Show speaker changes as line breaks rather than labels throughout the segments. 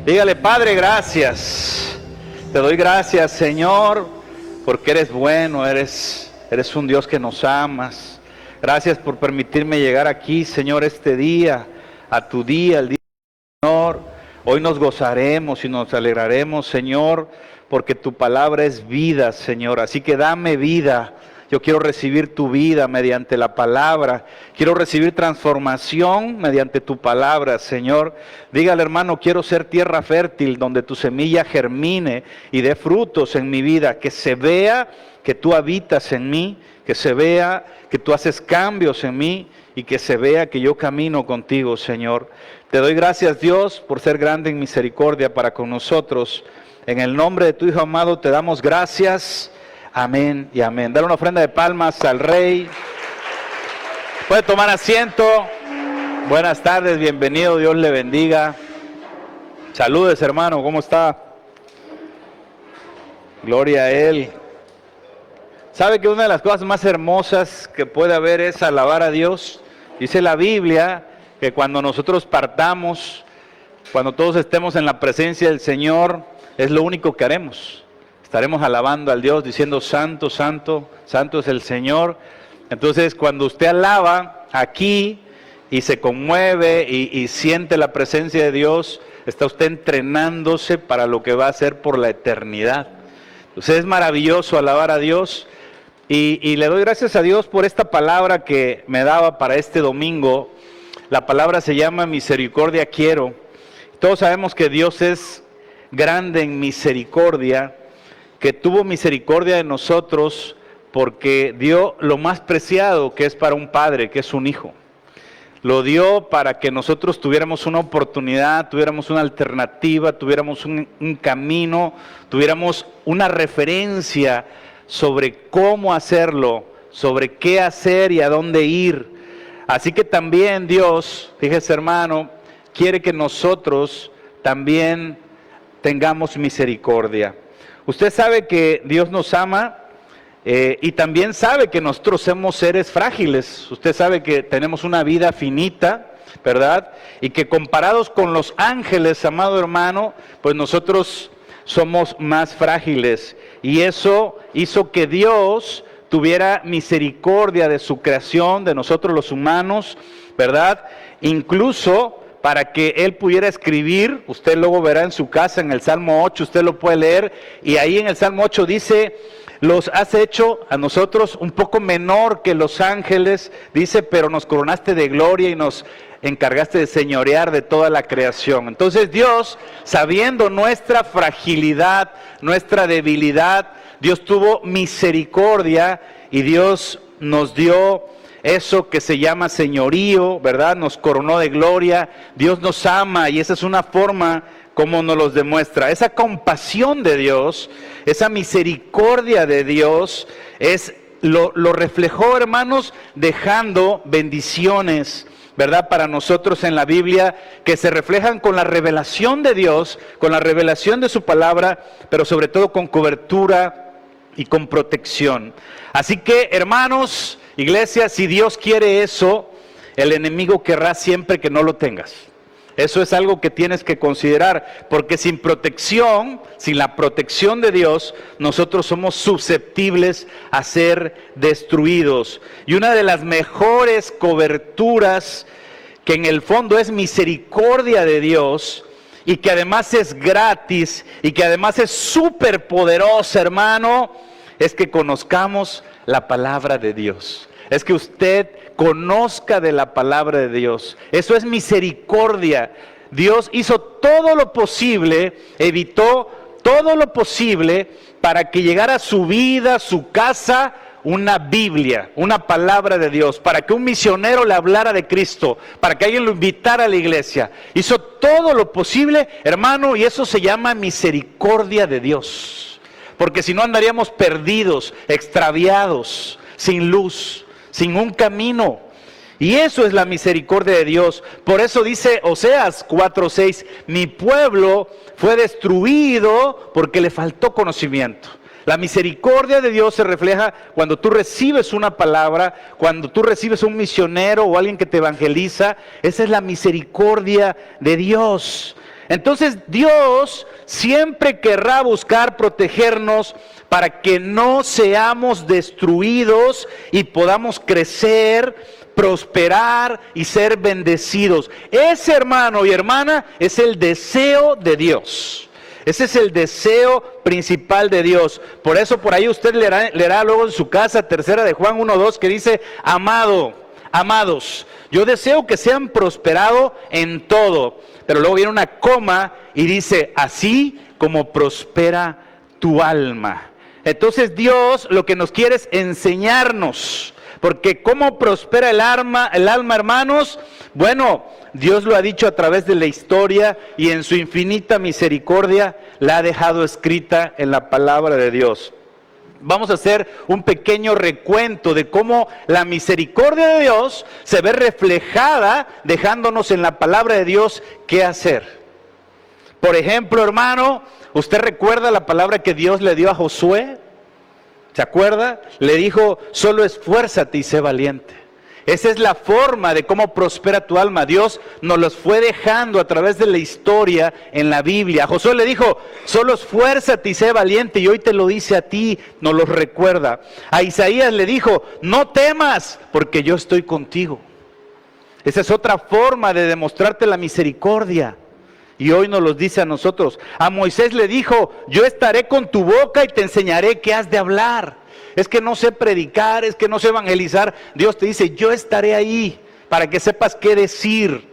Dígale: Padre, gracias. Te doy gracias, Señor, porque eres bueno, eres un Dios que nos amas. Gracias por permitirme llegar aquí, Señor, este día, a tu día, el día del Señor. Hoy nos gozaremos y nos alegraremos, Señor, porque tu palabra es vida, Señor. Así que dame vida. Yo quiero recibir tu vida mediante la palabra. Quiero recibir transformación mediante tu palabra, Señor. Dígale, hermano: quiero ser tierra fértil donde tu semilla germine y dé frutos en mi vida. Que se vea que tú habitas en mí, que se vea que tú haces cambios en mí y que se vea que yo camino contigo, Señor. Te doy gracias, Dios, por ser grande en misericordia para con nosotros. En el nombre de tu Hijo amado te damos gracias. Amén y amén. Dale una ofrenda de palmas al Rey. Puede tomar asiento. Buenas tardes, bienvenido, Dios le bendiga. Saludes, hermano, ¿cómo está? Gloria a Él. ¿Sabe que una de las cosas más hermosas que puede haber es alabar a Dios? Dice la Biblia que cuando nosotros partamos, cuando todos estemos en la presencia del Señor, es lo único que haremos. Estaremos alabando al Dios diciendo: santo, santo, santo es el Señor. Entonces, cuando usted alaba aquí y se conmueve y siente la presencia de Dios, está usted entrenándose para lo que va a hacer por la eternidad. Entonces es maravilloso alabar a Dios y le doy gracias a Dios por esta palabra que me daba para este domingo. La palabra se llama misericordia quiero. Todos sabemos que Dios es grande en misericordia, que tuvo misericordia de nosotros porque dio lo más preciado que es para un padre, que es un hijo. Lo dio para que nosotros tuviéramos una oportunidad, tuviéramos una alternativa, tuviéramos un camino, tuviéramos una referencia sobre cómo hacerlo, sobre qué hacer y a dónde ir. Así que también Dios, fíjese, hermano, quiere que nosotros también tengamos misericordia. Usted sabe que Dios nos ama y también sabe que nosotros somos seres frágiles. Usted sabe que tenemos una vida finita, ¿verdad? Y que comparados con los ángeles, amado hermano, pues nosotros somos más frágiles. Y eso hizo que Dios tuviera misericordia de su creación, de nosotros los humanos, ¿verdad? Incluso para que Él pudiera escribir, usted luego verá en su casa, en el Salmo 8, usted lo puede leer, y ahí en el Salmo 8 dice: los has hecho a nosotros un poco menor que los ángeles, dice, pero nos coronaste de gloria y nos encargaste de señorear de toda la creación. Entonces Dios, sabiendo nuestra fragilidad, nuestra debilidad, Dios tuvo misericordia y Dios nos dio eso que se llama señorío, ¿verdad? Nos coronó de gloria. Dios nos ama y esa es una forma como nos los demuestra. Esa compasión de Dios, esa misericordia de Dios, lo reflejó, hermanos, dejando bendiciones, ¿verdad? Para nosotros en la Biblia, que se reflejan con la revelación de Dios, con la revelación de su palabra, pero sobre todo con cobertura y con protección. Así que, hermanos, iglesia, si Dios quiere eso, el enemigo querrá siempre que no lo tengas. Eso es algo que tienes que considerar, porque sin protección, sin la protección de Dios, nosotros somos susceptibles a ser destruidos. Y una de las mejores coberturas, que en el fondo es misericordia de Dios, y que además es gratis, y que además es súper poderosa, hermano, es que conozcamos la palabra de Dios. Es que usted conozca de la palabra de Dios. Eso es misericordia. Dios hizo todo lo posible, evitó todo lo posible para que llegara a su vida, a su casa, una Biblia, una palabra de Dios, para que un misionero le hablara de Cristo, para que alguien lo invitara a la iglesia. Hizo todo lo posible, hermano, y eso se llama misericordia de Dios. Porque si no andaríamos perdidos, extraviados, sin luz, sin un camino. Y eso es la misericordia de Dios. Por eso dice Oseas 4:6, mi pueblo fue destruido porque le faltó conocimiento. La misericordia de Dios se refleja cuando tú recibes una palabra, cuando tú recibes un misionero o alguien que te evangeliza. Esa es la misericordia de Dios. Entonces Dios siempre querrá buscar protegernos para que no seamos destruidos y podamos crecer, prosperar y ser bendecidos. Ese, hermano y hermana, es el deseo de Dios. Ese es el deseo principal de Dios. Por eso por ahí usted leerá luego en su casa, 3 de Juan 1:2, que dice: amados, yo deseo que sean prosperados en todo. Pero luego viene una coma y dice: así como prospera tu alma. Entonces Dios lo que nos quiere es enseñarnos. Porque ¿cómo prospera el alma, hermanos? Bueno, Dios lo ha dicho a través de la historia y en su infinita misericordia la ha dejado escrita en la palabra de Dios. Vamos a hacer un pequeño recuento de cómo la misericordia de Dios se ve reflejada dejándonos en la palabra de Dios qué hacer. Por ejemplo, hermano, ¿usted recuerda la palabra que Dios le dio a Josué? ¿Se acuerda? Le dijo: solo esfuérzate y sé valiente. Esa es la forma de cómo prospera tu alma. Dios nos los fue dejando a través de la historia en la Biblia. A Josué le dijo: solo esfuérzate y sé valiente, y hoy te lo dice a ti, nos los recuerda. A Isaías le dijo: no temas, porque yo estoy contigo. Esa es otra forma de demostrarte la misericordia. Y hoy nos los dice a nosotros. A Moisés le dijo: yo estaré con tu boca y te enseñaré qué has de hablar. Es que no sé predicar, es que no sé evangelizar. Dios te dice: yo estaré ahí para que sepas qué decir.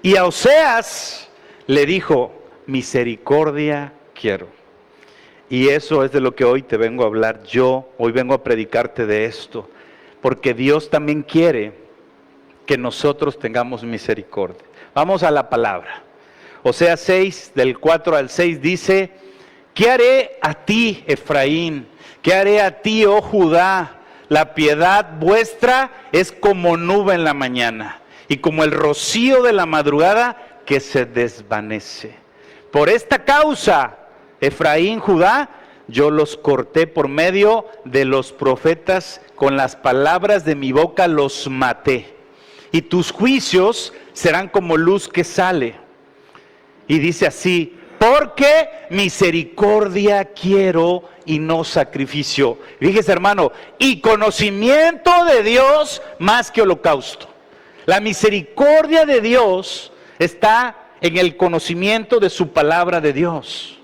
Y a Oseas le dijo: misericordia quiero. Y eso es de lo que hoy te vengo a hablar yo. Hoy vengo a predicarte de esto. Porque Dios también quiere que nosotros tengamos misericordia. Vamos a la palabra. Oseas 6, del 4 al 6 dice: ¿qué haré a ti, Efraín? ¿Qué haré a ti, oh Judá? La piedad vuestra es como nube en la mañana y como el rocío de la madrugada que se desvanece. Por esta causa, Efraín, Judá, yo los corté por medio de los profetas, con las palabras de mi boca los maté. Y tus juicios serán como luz que sale. Y dice así: porque misericordia quiero y no sacrificio. Fíjese, hermano, y conocimiento de Dios más que holocausto. La misericordia de Dios está en el conocimiento de su palabra de Dios.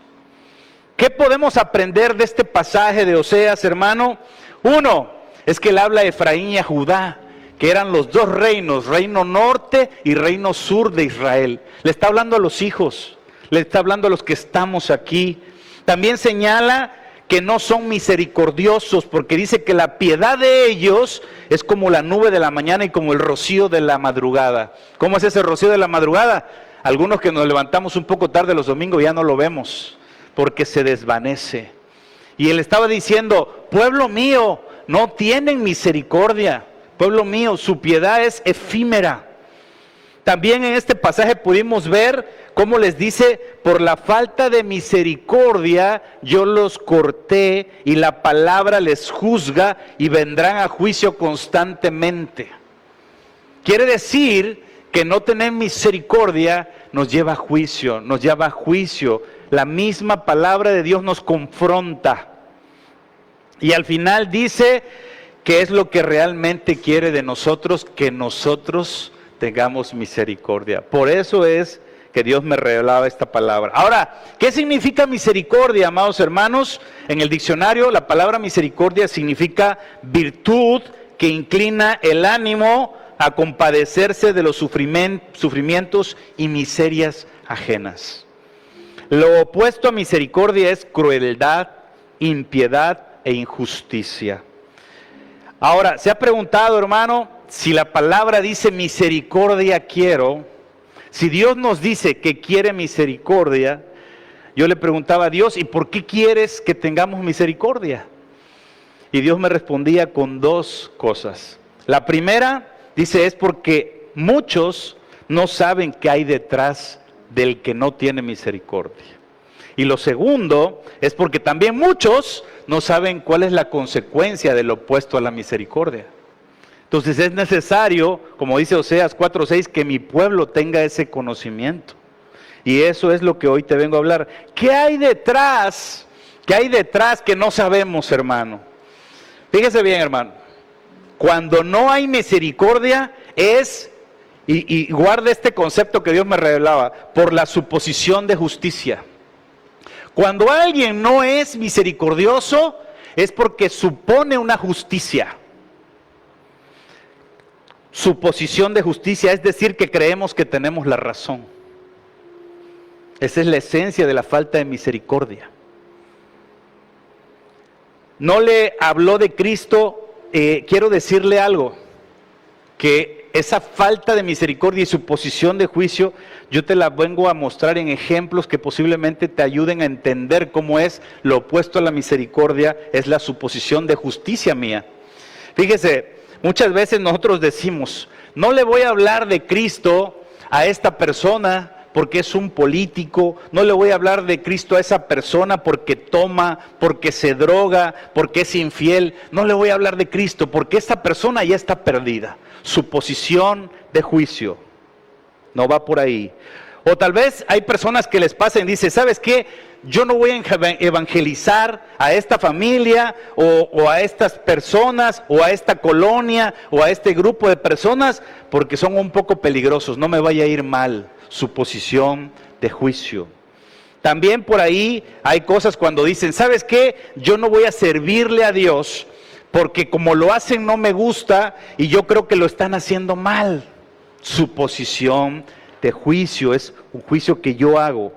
¿Qué podemos aprender de este pasaje de Oseas, hermano? Uno, es que él habla a Efraín y a Judá, que eran los dos reinos, reino norte y reino sur de Israel. Le está hablando a los hijos, le está hablando a los que estamos aquí. También señala que no son misericordiosos, porque dice que la piedad de ellos es como la nube de la mañana y como el rocío de la madrugada. ¿Cómo es ese rocío de la madrugada? Algunos que nos levantamos un poco tarde los domingos ya no lo vemos, porque se desvanece. Y él estaba diciendo: pueblo mío, no tienen misericordia. Pueblo mío, su piedad es efímera. También en este pasaje pudimos ver cómo les dice: por la falta de misericordia yo los corté, y la palabra les juzga y vendrán a juicio constantemente. Quiere decir que no tener misericordia nos lleva a juicio, nos lleva a juicio. La misma palabra de Dios nos confronta. Y al final dice que es lo que realmente quiere de nosotros, que nosotros tengamos misericordia. Por eso es que Dios me revelaba esta palabra. Ahora, ¿qué significa misericordia, amados hermanos? En el diccionario, la palabra misericordia significa virtud que inclina el ánimo a compadecerse de los sufrimientos y miserias ajenas. Lo opuesto a misericordia es crueldad, impiedad e injusticia. Ahora, ¿se ha preguntado, hermano, si la palabra dice misericordia quiero? Si Dios nos dice que quiere misericordia, yo le preguntaba a Dios: ¿y por qué quieres que tengamos misericordia? Y Dios me respondía con dos cosas. La primera, dice, es porque muchos no saben qué hay detrás del que no tiene misericordia. Y lo segundo es porque también muchos no saben cuál es la consecuencia del opuesto a la misericordia. Entonces es necesario, como dice Oseas 4:6, que mi pueblo tenga ese conocimiento. Y eso es lo que hoy te vengo a hablar. ¿Qué hay detrás? ¿Qué hay detrás que no sabemos, hermano? Fíjese bien, hermano. Cuando no hay misericordia es, y guarda este concepto que Dios me revelaba, por la suposición de justicia. Cuando alguien no es misericordioso es porque supone una justicia. Suposición de justicia es decir que creemos que tenemos la razón. Esa es la esencia de la falta de misericordia. No le habló de Cristo, quiero decirle algo, que esa falta de misericordia y suposición de juicio, yo te la vengo a mostrar en ejemplos que posiblemente te ayuden a entender cómo es lo opuesto a la misericordia, es la suposición de justicia mía. Fíjese, muchas veces nosotros decimos, no le voy a hablar de Cristo a esta persona porque es un político, no le voy a hablar de Cristo a esa persona porque toma, porque se droga, porque es infiel, no le voy a hablar de Cristo porque esta persona ya está perdida. Suposición de juicio, no va por ahí. O tal vez hay personas que les pasan y dicen, ¿sabes qué? Yo no voy a evangelizar a esta familia o a estas personas o a esta colonia o a este grupo de personas porque son un poco peligrosos, no me vaya a ir mal. Suposición de juicio. También por ahí hay cosas cuando dicen, ¿sabes qué? Yo no voy a servirle a Dios porque como lo hacen no me gusta y yo creo que lo están haciendo mal. Suposición de juicio, es un juicio que yo hago.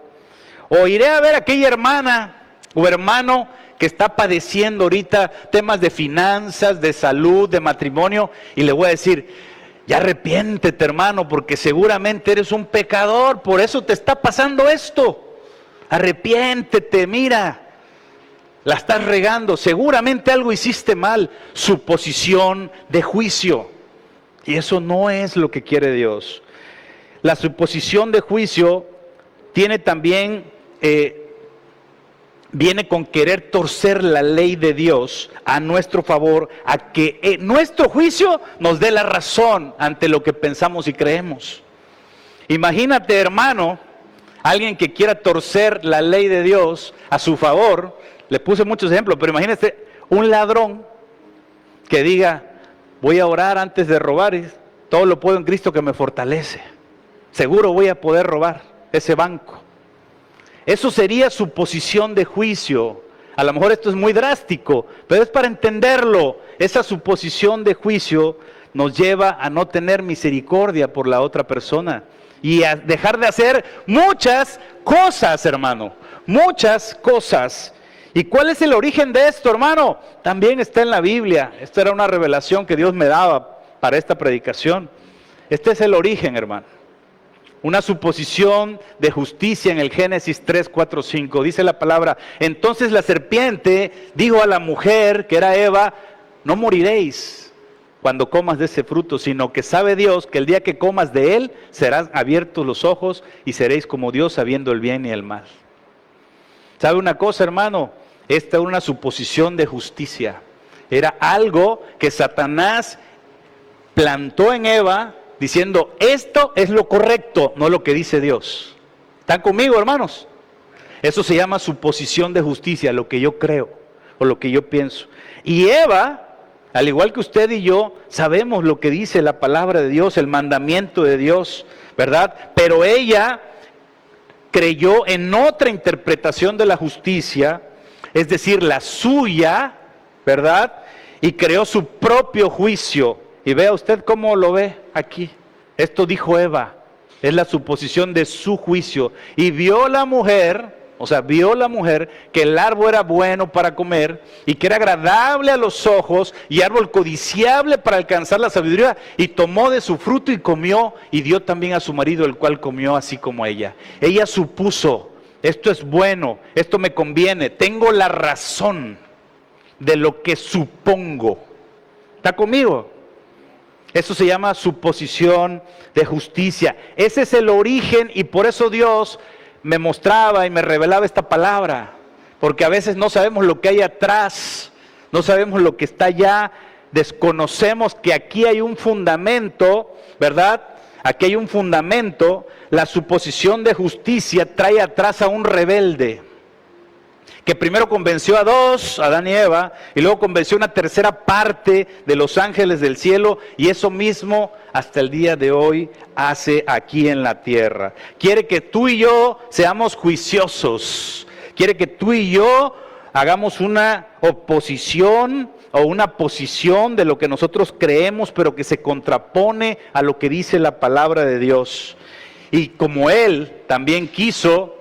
O iré a ver a aquella hermana o hermano que está padeciendo ahorita temas de finanzas, de salud, de matrimonio, y le voy a decir, ya arrepiéntete, hermano, porque seguramente eres un pecador, por eso te está pasando esto. Arrepiéntete, mira, la estás regando, seguramente algo hiciste mal. Suposición de juicio. Y eso no es lo que quiere Dios. La suposición de juicio tiene también, viene con querer torcer la ley de Dios a nuestro favor, a que nuestro juicio nos dé la razón ante lo que pensamos y creemos. Imagínate, hermano, alguien que quiera torcer la ley de Dios a su favor. Le puse muchos ejemplos, pero imagínate un ladrón que diga, voy a orar antes de robar y todo lo puedo en Cristo que me fortalece. Seguro voy a poder robar ese banco. Eso sería suposición de juicio. A lo mejor esto es muy drástico, pero es para entenderlo. Esa suposición de juicio nos lleva a no tener misericordia por la otra persona y a dejar de hacer muchas cosas, hermano. Muchas cosas. ¿Y cuál es el origen de esto, hermano? También está en la Biblia. Esta era una revelación que Dios me daba para esta predicación. Este es el origen, hermano. Una suposición de justicia en el Génesis 3, 4, 5. Dice la palabra, entonces la serpiente dijo a la mujer, que era Eva, no moriréis cuando comas de ese fruto, sino que sabe Dios que el día que comas de él, serán abiertos los ojos y seréis como Dios sabiendo el bien y el mal. ¿Sabe una cosa, hermano? Esta era una suposición de justicia. Era algo que Satanás plantó en Eva, diciendo, esto es lo correcto, no lo que dice Dios. ¿Están conmigo, hermanos? Eso se llama suposición de justicia, lo que yo creo o lo que yo pienso. Y Eva, al igual que usted y yo, sabemos lo que dice la palabra de Dios, el mandamiento de Dios, ¿verdad? Pero ella creyó en otra interpretación de la justicia, es decir, la suya, ¿verdad? Y creó su propio juicio. Y vea usted cómo lo ve aquí. Esto dijo Eva, es la suposición de su juicio. Y vio la mujer que el árbol era bueno para comer y que era agradable a los ojos y árbol codiciable para alcanzar la sabiduría. Y tomó de su fruto y comió y dio también a su marido, el cual comió así como ella. Ella supuso, esto es bueno, esto me conviene, tengo la razón de lo que supongo. ¿Está conmigo? Eso se llama suposición de justicia. Ese es el origen y por eso Dios me mostraba y me revelaba esta palabra. Porque a veces no sabemos lo que hay atrás, no sabemos lo que está allá, desconocemos que aquí hay un fundamento, ¿verdad? aquí hay un fundamento. La suposición de justicia trae atrás a un rebelde, que primero convenció a dos, Adán y Eva, y luego convenció a una tercera parte de los ángeles del cielo, y eso mismo hasta el día de hoy hace aquí en la tierra. Quiere que tú y yo seamos juiciosos, quiere que tú y yo hagamos una oposición o una posición de lo que nosotros creemos, pero que se contrapone a lo que dice la palabra de Dios. Y como Él también quiso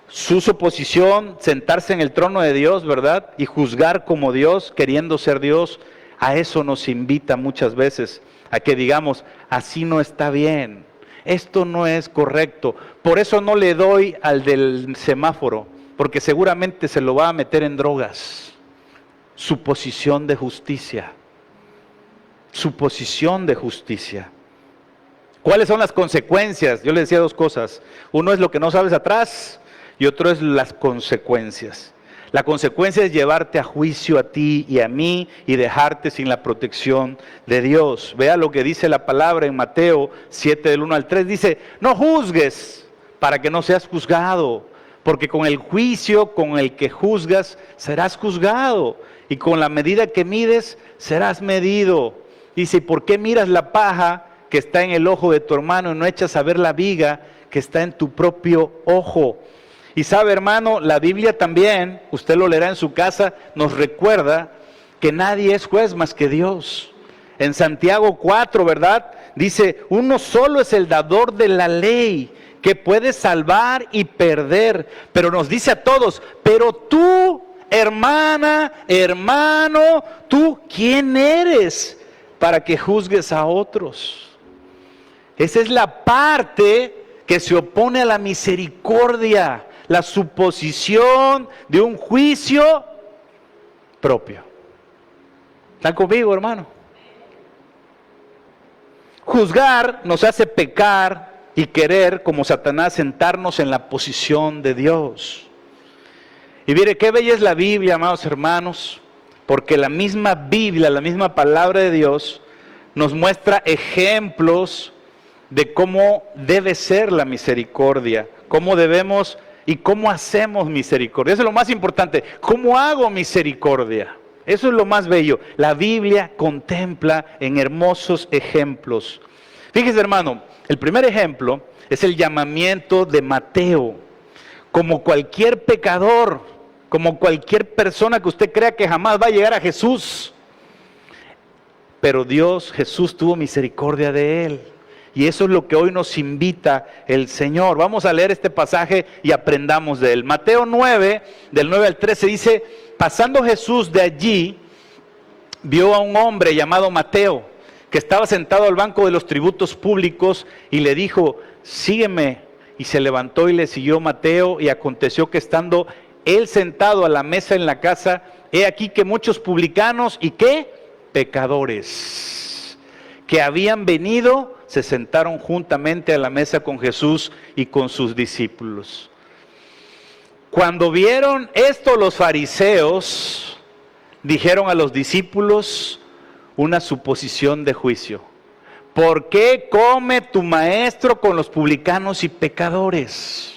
su suposición, sentarse en el trono de Dios, ¿verdad? Y juzgar como Dios, queriendo ser Dios, a eso nos invita muchas veces, a que digamos, así no está bien, esto no es correcto. Por eso no le doy al del semáforo, porque seguramente se lo va a meter en drogas. Suposición de justicia. Suposición de justicia. ¿Cuáles son las consecuencias? Yo le decía dos cosas. Uno es lo que no sabes atrás y otro es las consecuencias. La consecuencia es llevarte a juicio a ti y a mí y dejarte sin la protección de Dios. Vea lo que dice la palabra en Mateo 7 del 1 al 3. Dice, no juzgues para que no seas juzgado, porque con el juicio con el que juzgas serás juzgado y con la medida que mides serás medido. Dice, ¿y por qué miras la paja que está en el ojo de tu hermano y no echas a ver la viga que está en tu propio ojo? Y sabe, hermano, la Biblia también, usted lo leerá en su casa, nos recuerda que nadie es juez más que Dios. En Santiago 4, ¿verdad? Dice, uno solo es el dador de la ley, que puede salvar y perder. Pero nos dice a todos, pero tú, hermana, hermano, tú, ¿quién eres para que juzgues a otros? Esa es la parte que se opone a la misericordia, la suposición de un juicio propio. ¿Están conmigo, hermano? Juzgar nos hace pecar y querer, como Satanás, sentarnos en la posición de Dios. Y mire, qué bella es la Biblia, amados hermanos, porque la misma Biblia, la misma palabra de Dios, nos muestra ejemplos de cómo debe ser la misericordia, cómo debemos y cómo hacemos misericordia. Eso es lo más importante. ¿Cómo hago misericordia? Eso es lo más bello. La Biblia contempla en hermosos ejemplos. Fíjese, hermano, el primer ejemplo es el llamamiento de Mateo. Como cualquier pecador, como cualquier persona que usted crea que jamás va a llegar a Jesús, pero Jesús tuvo misericordia de él. Y eso es lo que hoy nos invita el Señor. Vamos a leer este pasaje y aprendamos de él. Mateo 9, del 9 al 13 dice, pasando Jesús de allí, vio a un hombre llamado Mateo, que estaba sentado al banco de los tributos públicos, y le dijo, sígueme. Y se levantó y le siguió Mateo, y aconteció que estando él sentado a la mesa en la casa, he aquí que muchos publicanos, ¿y qué? Pecadores, que habían venido, se sentaron juntamente a la mesa con Jesús y con sus discípulos. Cuando vieron esto los fariseos, dijeron a los discípulos una suposición de juicio. ¿Por qué come tu maestro con los publicanos y pecadores?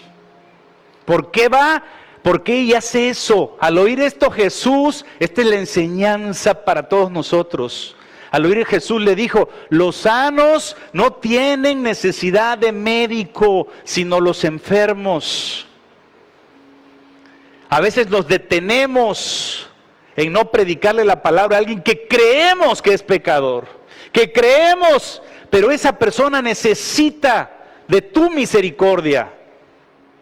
¿Por qué va? ¿Por qué y hace eso? Al oír esto Jesús, esta es la enseñanza para todos nosotros. Al oír Jesús le dijo, los sanos no tienen necesidad de médico, sino los enfermos. A veces nos detenemos en no predicarle la palabra a alguien que creemos que es pecador, que creemos, pero esa persona necesita de tu misericordia,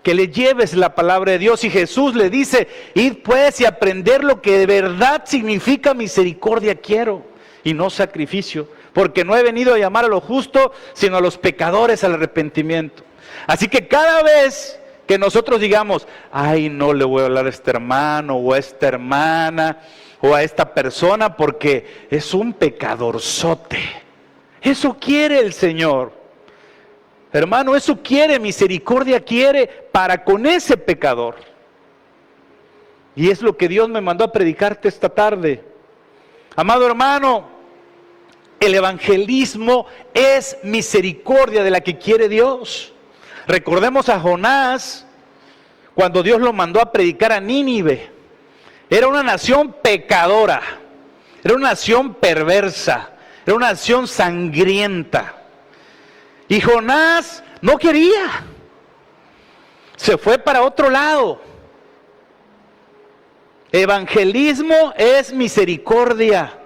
que le lleves la palabra de Dios. Y Jesús le dice, id pues y aprender lo que de verdad significa misericordia quiero, y no sacrificio, porque no he venido a llamar a los justos, sino a los pecadores al arrepentimiento. Así que cada vez que nosotros digamos, ay, no le voy a hablar a este hermano o a esta hermana o a esta persona porque es un pecadorzote. Eso quiere el Señor. Hermano, eso quiere, misericordia quiere para con ese pecador. Y es lo que Dios me mandó a predicarte esta tarde. Amado hermano, el evangelismo es misericordia de la que quiere Dios. Recordemos a Jonás, cuando Dios lo mandó a predicar a Nínive. Era una nación pecadora, era una nación perversa, era una nación sangrienta. Y Jonás no quería, se fue para otro lado. Evangelismo es misericordia.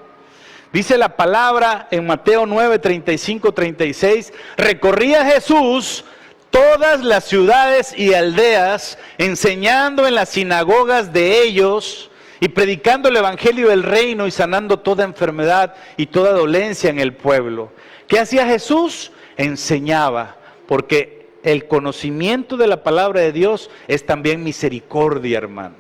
Dice la palabra en Mateo 9, 35, 36, recorría Jesús todas las ciudades y aldeas, enseñando en las sinagogas de ellos y predicando el evangelio del reino y sanando toda enfermedad y toda dolencia en el pueblo. ¿Qué hacía Jesús? Enseñaba, porque el conocimiento de la palabra de Dios es también misericordia, hermano.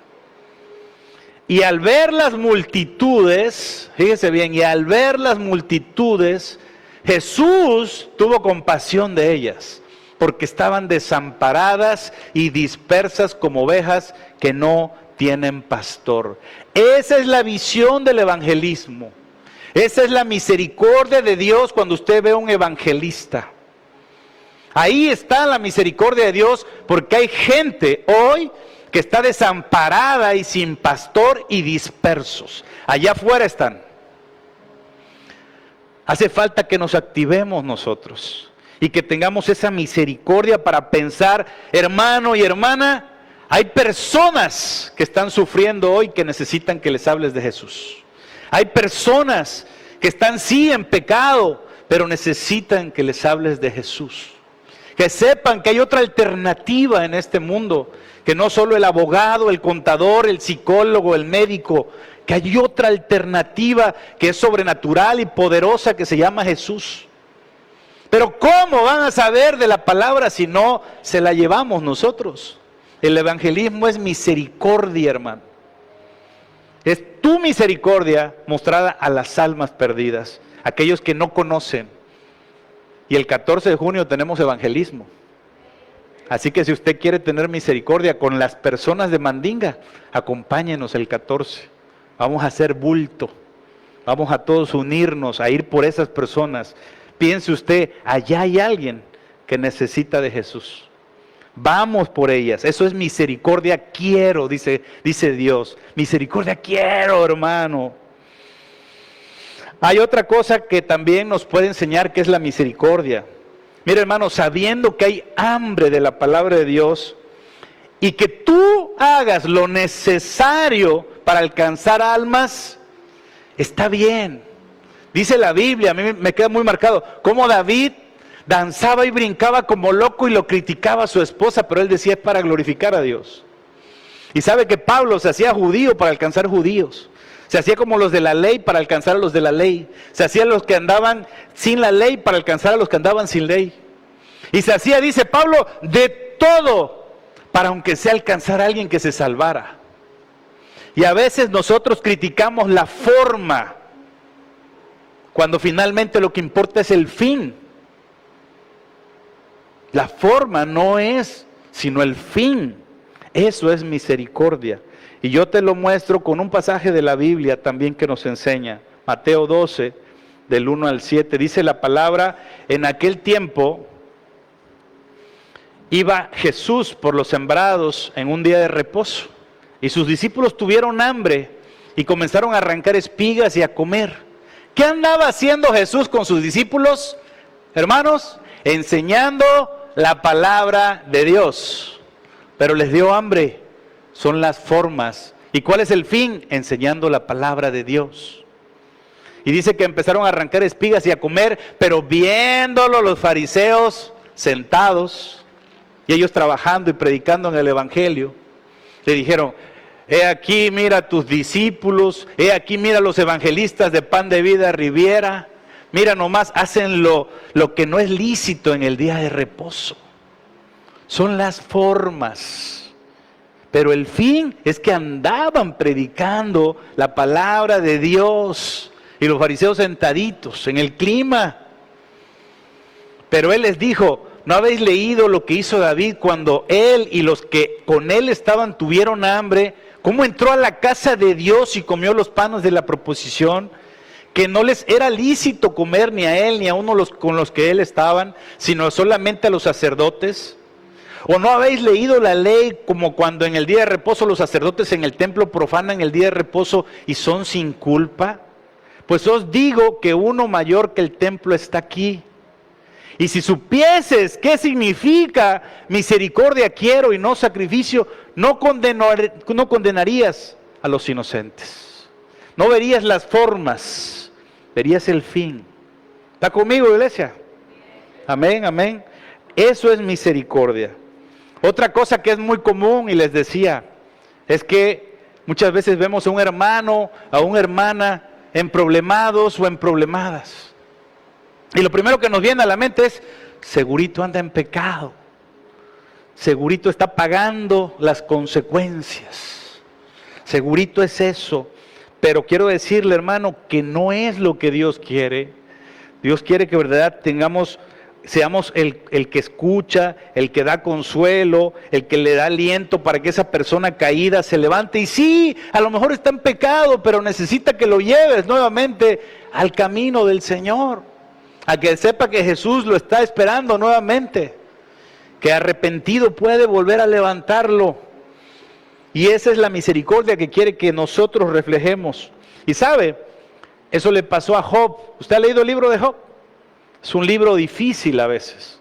Y al ver las multitudes, fíjese bien, y al ver las multitudes, Jesús tuvo compasión de ellas, porque estaban desamparadas y dispersas como ovejas que no tienen pastor. Esa es la visión del evangelismo. Esa es la misericordia de Dios cuando usted ve a un evangelista. Ahí está la misericordia de Dios, porque hay gente hoy que está desamparada y sin pastor y dispersos. Allá afuera están. Hace falta que nos activemos nosotros y que tengamos esa misericordia para pensar, hermano y hermana, hay personas que están sufriendo hoy que necesitan que les hables de Jesús. Hay personas que están sí en pecado, pero necesitan que les hables de Jesús. Que sepan que hay otra alternativa en este mundo, que no solo el abogado, el contador, el psicólogo, el médico, que hay otra alternativa que es sobrenatural y poderosa que se llama Jesús. Pero ¿cómo van a saber de la palabra si no se la llevamos nosotros? El evangelismo es misericordia, hermano. Es tu misericordia mostrada a las almas perdidas, aquellos que no conocen. Y el 14 de junio tenemos evangelismo. Así que si usted quiere tener misericordia con las personas de Mandinga, acompáñenos el 14. Vamos a hacer bulto. Vamos a todos unirnos, a ir por esas personas. Piense usted, allá hay alguien que necesita de Jesús. Vamos por ellas. Eso es misericordia quiero, dice Dios. Misericordia quiero, hermano. Hay otra cosa que también nos puede enseñar, que es la misericordia. Mira, hermano, sabiendo que hay hambre de la palabra de Dios y que tú hagas lo necesario para alcanzar almas, está bien. Dice la Biblia, a mí me queda muy marcado, cómo David danzaba y brincaba como loco y lo criticaba a su esposa, pero él decía es para glorificar a Dios. Y sabe que Pablo se hacía judío para alcanzar judíos. Se hacía como los de la ley para alcanzar a los de la ley. Se hacía los que andaban sin la ley para alcanzar a los que andaban sin ley. Y se hacía, dice Pablo, de todo para aunque sea alcanzar a alguien que se salvara. Y a veces nosotros criticamos la forma, cuando finalmente lo que importa es el fin. La forma no es, sino el fin. Eso es misericordia. Y yo te lo muestro con un pasaje de la Biblia también que nos enseña. Mateo 12, del 1 al 7, dice la palabra, en aquel tiempo iba Jesús por los sembrados en un día de reposo. Y sus discípulos tuvieron hambre y comenzaron a arrancar espigas y a comer. ¿Qué andaba haciendo Jesús con sus discípulos, hermanos? Enseñando la palabra de Dios. Pero les dio hambre. Son las formas. ¿Y cuál es el fin? Enseñando la palabra de Dios. Y dice que empezaron a arrancar espigas y a comer, pero viéndolo los fariseos sentados, y ellos trabajando y predicando en el evangelio, le dijeron, he aquí mira tus discípulos, he aquí mira los evangelistas de Pan de Vida Riviera, mira nomás, hacen lo que no es lícito en el día de reposo. Son las formas. Pero el fin es que andaban predicando la palabra de Dios. Y los fariseos sentaditos en el clima. Pero él les dijo, ¿no habéis leído lo que hizo David cuando él y los que con él estaban tuvieron hambre? ¿Cómo entró a la casa de Dios y comió los panes de la proposición? que no les era lícito comer ni a él ni a uno con los que él estaban, sino solamente a los sacerdotes? ¿O no habéis leído la ley como cuando en el día de reposo los sacerdotes en el templo profanan el día de reposo y son sin culpa? Pues os digo que uno mayor que el templo está aquí. Y si supieses qué significa misericordia quiero y no sacrificio, no condenarías a los inocentes. No verías las formas, verías el fin. ¿Está conmigo, iglesia? Amén, amén. Eso es misericordia. Otra cosa que es muy común, y les decía, es que muchas veces vemos a un hermano, a una hermana emproblemados o emproblemadas. Y lo primero que nos viene a la mente es, segurito anda en pecado, segurito está pagando las consecuencias, segurito es eso. Pero quiero decirle, hermano, que no es lo que Dios quiere. Dios quiere que de verdad seamos el que escucha, el que da consuelo, el que le da aliento para que esa persona caída se levante. Y sí, a lo mejor está en pecado, pero necesita que lo lleves nuevamente al camino del Señor. A que sepa que Jesús lo está esperando nuevamente, que arrepentido puede volver a levantarlo. Y esa es la misericordia que quiere que nosotros reflejemos. Y sabe, eso le pasó a Job. ¿Usted ha leído el libro de Job? Es un libro difícil a veces.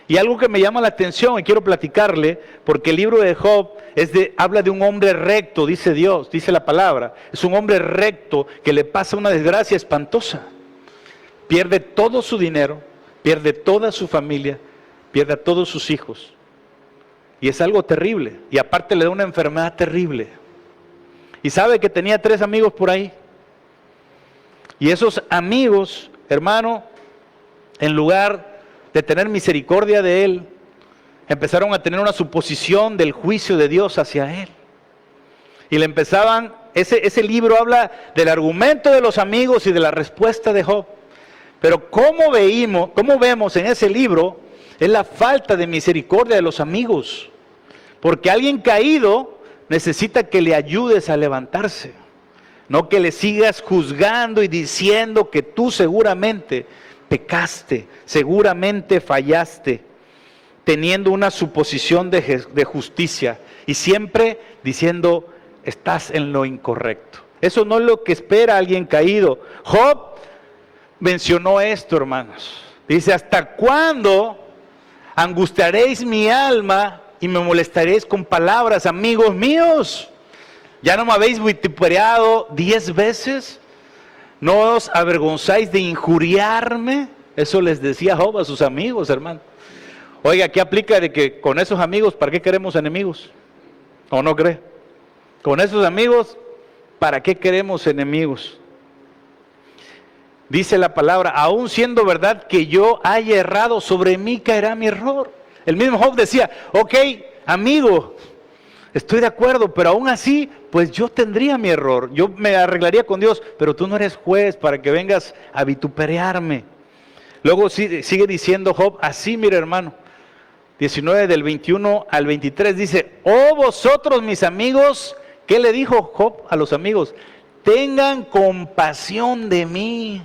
Y algo que me llama la atención y quiero platicarle, porque el libro de Job habla de un hombre recto, dice Dios, dice la palabra. Es un hombre recto que le pasa una desgracia espantosa. Pierde todo su dinero, pierde toda su familia, pierde a todos sus hijos. Y es algo terrible. Y aparte le da una enfermedad terrible. Y sabe que tenía 3 amigos por ahí. Y esos amigos, hermano, en lugar de tener misericordia de él, empezaron a tener una suposición del juicio de Dios hacia él. Y le empezaban, ese libro habla del argumento de los amigos y de la respuesta de Job. Pero como vemos en ese libro, es la falta de misericordia de los amigos. Porque alguien caído necesita que le ayudes a levantarse. No que le sigas juzgando y diciendo que tú seguramente pecaste, seguramente fallaste, teniendo una suposición de justicia y siempre diciendo estás en lo incorrecto. Eso no es lo que espera alguien caído. Job mencionó esto, hermanos. Dice, ¿hasta cuándo angustiaréis mi alma y me molestaréis con palabras, amigos míos? ¿Ya no me habéis vituperado 10 veces? ¿No os avergonzáis de injuriarme? Eso les decía Job a sus amigos, hermano. Oiga, ¿qué aplica de que con esos amigos, para qué queremos enemigos? ¿O no cree? Con esos amigos, ¿para qué queremos enemigos? Dice la palabra, aún siendo verdad que yo haya errado, sobre mí caerá mi error. El mismo Job decía, ok, amigo, estoy de acuerdo, pero aún así, pues yo tendría mi error. Yo me arreglaría con Dios, pero tú no eres juez para que vengas a vituperarme. Luego sigue diciendo Job, así mira hermano, 19 del 21 al 23 dice, oh vosotros mis amigos, ¿qué le dijo Job a los amigos? Tengan compasión de mí.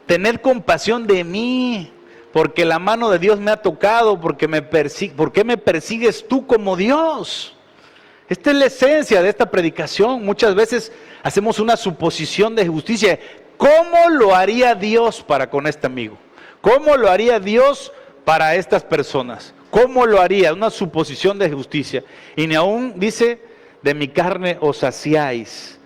Tened compasión de mí, porque la mano de Dios me ha tocado, ¿por qué me persigues tú como Dios? Esta es la esencia de esta predicación. Muchas veces hacemos una suposición de justicia. ¿Cómo lo haría Dios para con este amigo? ¿Cómo lo haría Dios para estas personas? ¿Cómo lo haría? Una suposición de justicia. Y ni aún dice, de mi carne os saciáis.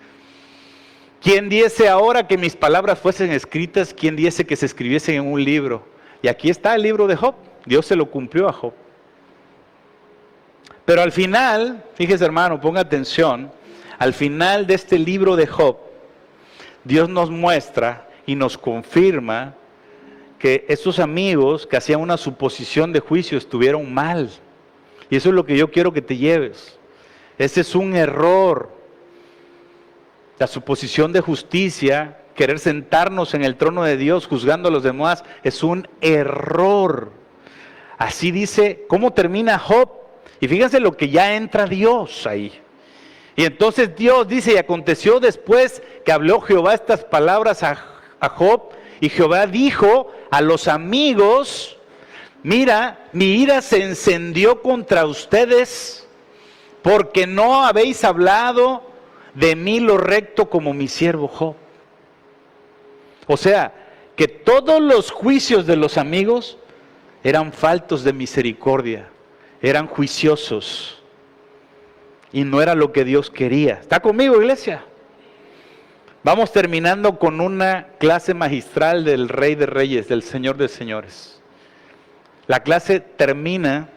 ¿Quién diese ahora que mis palabras fuesen escritas? ¿Quién diese que se escribiesen en un libro? Y aquí está el libro de Job. Dios se lo cumplió a Job. Pero al final, fíjese hermano, ponga atención. Al final de este libro de Job, Dios nos muestra y nos confirma que estos amigos que hacían una suposición de juicio estuvieron mal. Y eso es lo que yo quiero que te lleves. Ese es un error. La suposición de justicia, querer sentarnos en el trono de Dios juzgando a los demás, es un error. Así dice, ¿cómo termina Job? Y fíjense lo que ya entra Dios ahí. Y entonces Dios dice, y aconteció después que habló Jehová estas palabras a Job, y Jehová dijo a los amigos, mira, mi ira se encendió contra ustedes, porque no habéis hablado de mí lo recto como mi siervo Job. O sea, que todos los juicios de los amigos eran faltos de misericordia, eran juiciosos, y no era lo que Dios quería. ¿Está conmigo, iglesia? Vamos terminando con una clase magistral del Rey de Reyes, del Señor de Señores. La clase termina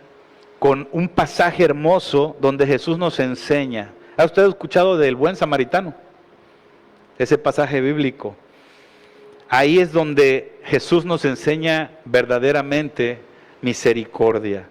con un pasaje hermoso donde Jesús nos enseña. ¿Ha usted escuchado del buen samaritano? Ese pasaje bíblico. Ahí es donde Jesús nos enseña verdaderamente misericordia.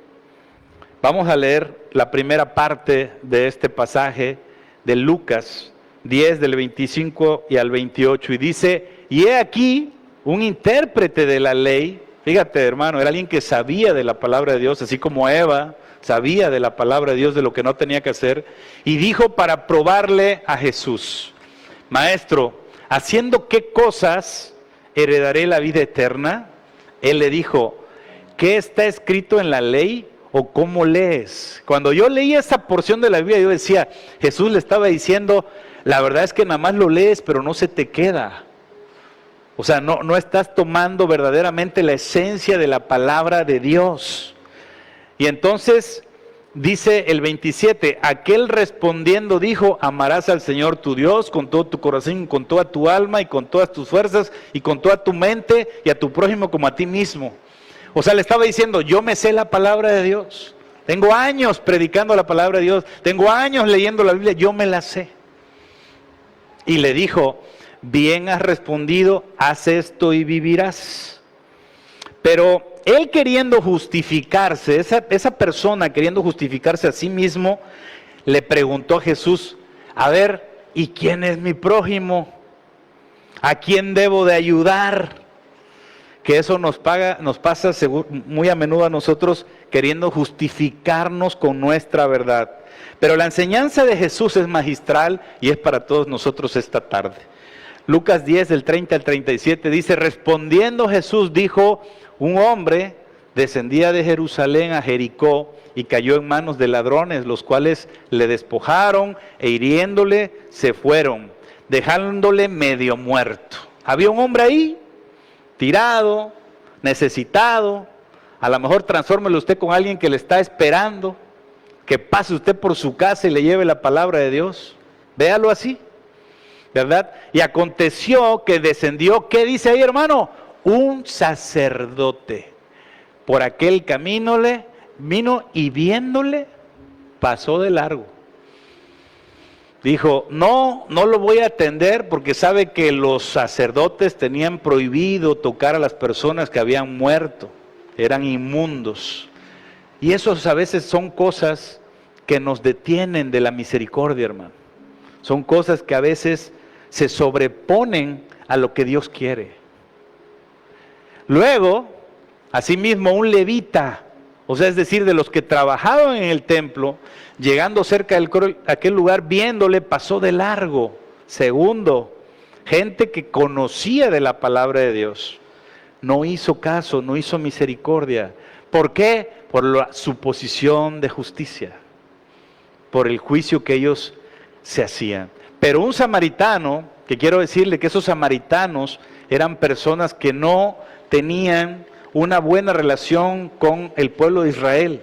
Vamos a leer la primera parte de este pasaje de Lucas 10 del 25 y al 28. Y dice, y he aquí un intérprete de la ley. Fíjate, hermano, era alguien que sabía de la palabra de Dios, así como Eva sabía de la palabra de Dios, de lo que no tenía que hacer. Y dijo para probarle a Jesús, Maestro, ¿haciendo qué cosas heredaré la vida eterna? Él le dijo, ¿qué está escrito en la ley o cómo lees? Cuando yo leía esa porción de la Biblia, yo decía, Jesús le estaba diciendo, la verdad es que nada más lo lees, pero no se te queda. O sea, no estás tomando verdaderamente la esencia de la palabra de Dios. Y entonces dice el 27, aquel respondiendo dijo, amarás al Señor tu Dios con todo tu corazón, con toda tu alma y con todas tus fuerzas y con toda tu mente y a tu prójimo como a ti mismo. O sea, le estaba diciendo, yo me sé la palabra de Dios. Tengo años predicando la palabra de Dios. Tengo años leyendo la Biblia, yo me la sé. Y le dijo, bien has respondido, haz esto y vivirás. Pero él queriendo justificarse, esa persona queriendo justificarse a sí mismo, le preguntó a Jesús, a ver, ¿y quién es mi prójimo? ¿A quién debo de ayudar? Que eso nos pasa muy a menudo a nosotros queriendo justificarnos con nuestra verdad. Pero la enseñanza de Jesús es magistral y es para todos nosotros esta tarde. Lucas 10, del 30 al 37 dice, respondiendo Jesús dijo, un hombre descendía de Jerusalén a Jericó y cayó en manos de ladrones, los cuales le despojaron e hiriéndole se fueron, dejándole medio muerto. Había un hombre ahí, tirado, necesitado. A lo mejor transfórmelo usted con alguien que le está esperando, que pase usted por su casa y le lleve la palabra de Dios. Véalo así, ¿verdad? Y aconteció que descendió, ¿qué dice ahí, hermano? Un sacerdote. Por aquel camino vino y viéndole, pasó de largo. Dijo, no lo voy a atender porque sabe que los sacerdotes tenían prohibido tocar a las personas que habían muerto. Eran inmundos. Y esos a veces son cosas que nos detienen de la misericordia, hermano. Son cosas que a veces se sobreponen a lo que Dios quiere. Luego, asimismo, un levita, o sea, es decir, de los que trabajaban en el templo, llegando cerca de aquel lugar, viéndole, pasó de largo. Segundo, gente que conocía de la palabra de Dios, no hizo caso, no hizo misericordia. ¿Por qué? Por la suposición de justicia, por el juicio que ellos se hacían. Pero un samaritano, que quiero decirle que esos samaritanos eran personas que no tenían una buena relación con el pueblo de Israel,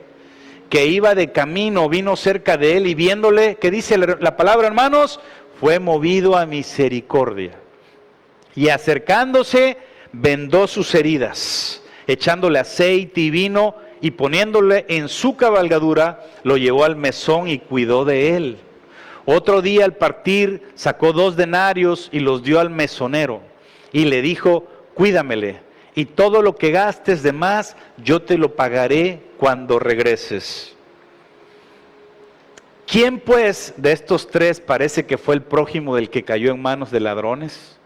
que iba de camino, vino cerca de él y viéndole, ¿qué dice la palabra, hermanos? Fue movido a misericordia. Y acercándose, vendó sus heridas, echándole aceite y vino y poniéndole en su cabalgadura, lo llevó al mesón y cuidó de él. Otro día al partir sacó 2 denarios y los dio al mesonero y le dijo, cuídamele, y todo lo que gastes de más, yo te lo pagaré cuando regreses. ¿Quién pues de estos 3 parece que fue el prójimo del que cayó en manos de ladrones?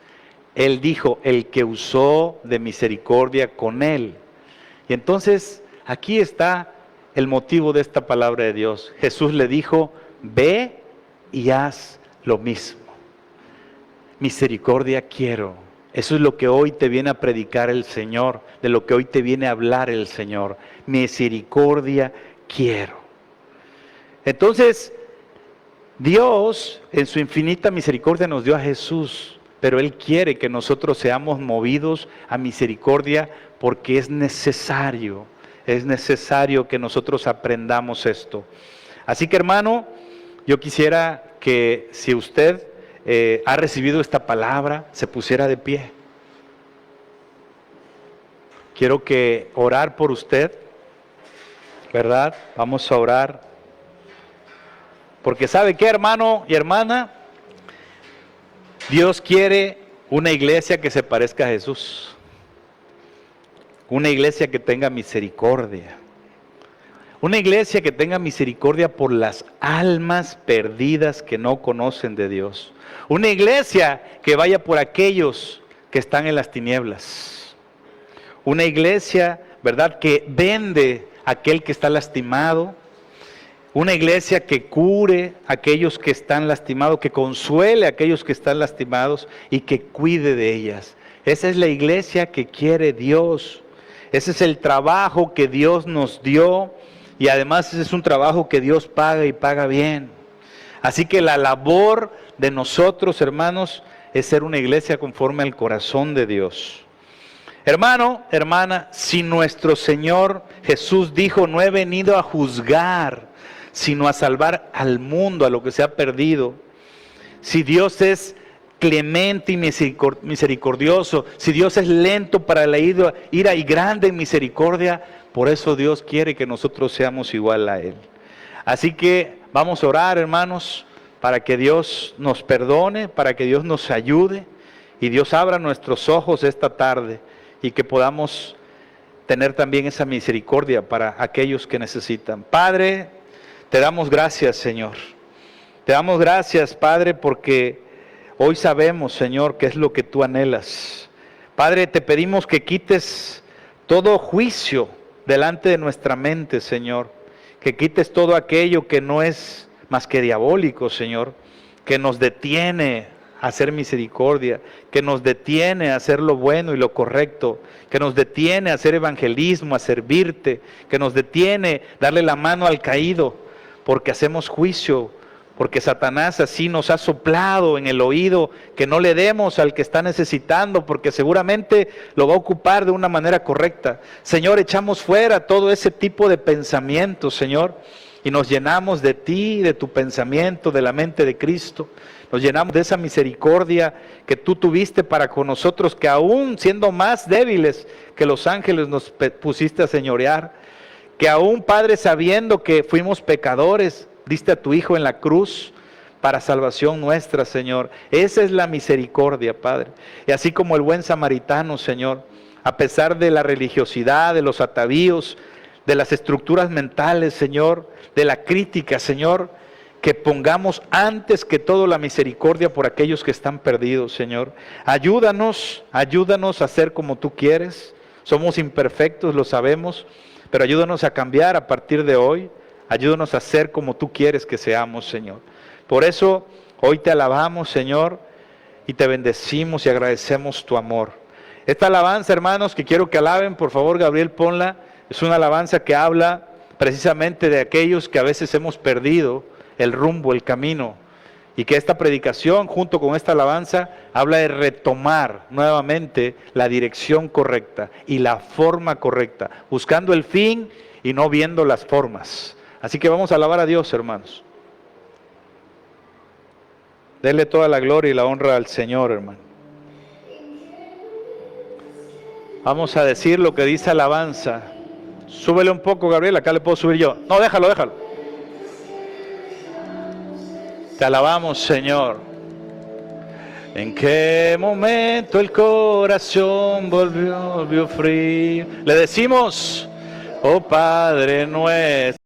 Él dijo, el que usó de misericordia con él. Y entonces, aquí está el motivo de esta palabra de Dios. Jesús le dijo, ve y haz lo mismo. Misericordia quiero. Eso es lo que hoy te viene a predicar el Señor, de lo que hoy te viene a hablar el Señor. Misericordia quiero. Entonces, Dios en su infinita misericordia nos dio a Jesús, pero Él quiere que nosotros seamos movidos a misericordia porque es necesario que nosotros aprendamos esto. Así que, hermano, yo quisiera que si usted ha recibido esta palabra, se pusiera de pie. Quiero que orar por usted, ¿verdad? Vamos a orar. Porque ¿sabe qué, hermano y hermana? Dios quiere una iglesia que se parezca a Jesús. Una iglesia que tenga misericordia. Una iglesia que tenga misericordia por las almas perdidas que no conocen de Dios. Una iglesia que vaya por aquellos que están en las tinieblas. Una iglesia, ¿verdad?, que vende a aquel que está lastimado. Una iglesia que cure a aquellos que están lastimados, que consuele a aquellos que están lastimados y que cuide de ellas. Esa es la iglesia que quiere Dios. Ese es el trabajo que Dios nos dio y además ese es un trabajo que Dios paga y paga bien. Así que la labor de nosotros, hermanos, es ser una iglesia conforme al corazón de Dios. Hermano, hermana, si nuestro Señor Jesús dijo, no he venido a juzgar, sino a salvar al mundo, a lo que se ha perdido. Si Dios es clemente y misericordioso, si Dios es lento para la ira y grande en misericordia, por eso Dios quiere que nosotros seamos igual a Él. Así que vamos a orar, hermanos, para que Dios nos perdone, para que Dios nos ayude y Dios abra nuestros ojos esta tarde y que podamos tener también esa misericordia para aquellos que necesitan. Padre, te damos gracias, Señor. Te damos gracias, Padre, porque hoy sabemos, Señor, qué es lo que tú anhelas. Padre, te pedimos que quites todo juicio delante de nuestra mente, Señor. Que quites todo aquello que no es más que diabólico, Señor. Que nos detiene a hacer misericordia. Que nos detiene a hacer lo bueno y lo correcto. Que nos detiene a hacer evangelismo, a servirte. Que nos detiene a darle la mano al caído. Porque hacemos juicio, porque Satanás así nos ha soplado en el oído, que no le demos al que está necesitando, porque seguramente lo va a ocupar de una manera correcta. Señor, echamos fuera todo ese tipo de pensamientos, Señor, y nos llenamos de ti, de tu pensamiento, de la mente de Cristo. Nos llenamos de esa misericordia que tú tuviste para con nosotros, que aún siendo más débiles que los ángeles nos pusiste a señorear. Que aún, Padre, sabiendo que fuimos pecadores, diste a tu Hijo en la cruz para salvación nuestra, Señor. Esa es la misericordia, Padre. Y así como el buen samaritano, Señor, a pesar de la religiosidad, de los atavíos, de las estructuras mentales, Señor, de la crítica, Señor, que pongamos antes que todo la misericordia por aquellos que están perdidos, Señor. Ayúdanos a ser como tú quieres. Somos imperfectos, lo sabemos. Pero ayúdanos a cambiar a partir de hoy. Ayúdanos a ser como tú quieres que seamos, Señor. Por eso, hoy te alabamos, Señor, y te bendecimos y agradecemos tu amor. Esta alabanza, hermanos, que quiero que alaben, por favor, Gabriel, ponla. Es una alabanza que habla precisamente de aquellos que a veces hemos perdido el rumbo, el camino. Y que esta predicación, junto con esta alabanza, habla de retomar nuevamente la dirección correcta y la forma correcta, buscando el fin y no viendo las formas. Así que vamos a alabar a Dios, hermanos. Denle toda la gloria y la honra al Señor, hermano. Vamos a decir lo que dice alabanza. Súbele un poco, Gabriel, acá le puedo subir yo. No, déjalo. Te alabamos, Señor. ¿En qué momento el corazón volvió frío? Le decimos, oh Padre nuestro.